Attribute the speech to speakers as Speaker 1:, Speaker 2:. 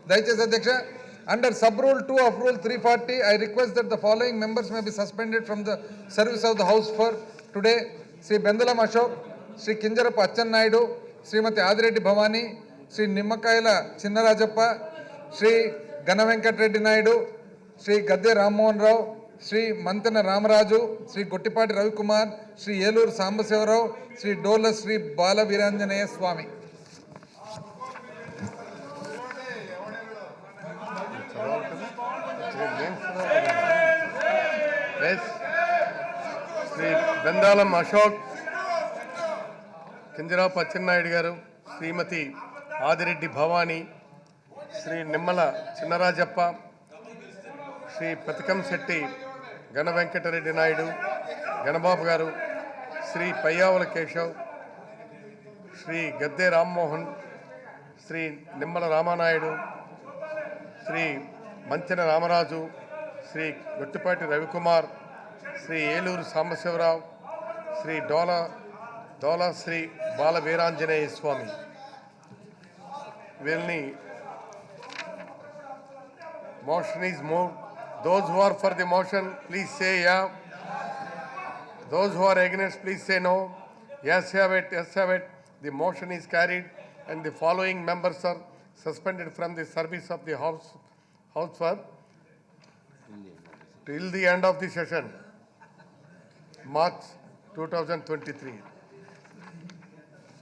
Speaker 1: దయచేసి అధ్యక్ష, under sub rule 2 of rule 340, I request that the following members may be suspended from the service of the house for today: Sri Bendalam Ashok, Sri Kinjarapu Acham Naidu, Srimati Adireddy Bhavani, Sri Nimmakayala Chinnarajappa, Sri Gana Venkat Reddy Naidu, Sri Gadde Rammohan Rao, Sri Mantana Ramaraju, Sri Gottipati Ravikumar, Sri Eluru Sambasivarao, Sri Dola Sri Bala Viranjanaya Swami.
Speaker 2: Yes, Sri Bendalam Ashok, Kinjarapu Acham Naidu garu, Srimati Adireddy Bhavani, Sri Nimmala Chinnarajappa, Sri Pathikam Setti Gana Venkat Reddy Naidu, Ganababu garu, Sri Payyavala Keshav, Sri Gadde Rammohan, Sri Nimmala Ramanaidu, Sri Mantana Ramaraju, Sri Gottipati Ravikumar, Sri Eluru Sambasivarao, Sri Dola Sri Bala Viranjanaya Swami. Vilni motion is moved. Those who are for the motion, please say yeah. Those who are against, please say no. Yes, have it. Yes, have it. The motion is carried, and the following members are suspended from the service of the house for till the end of the session, March 2023.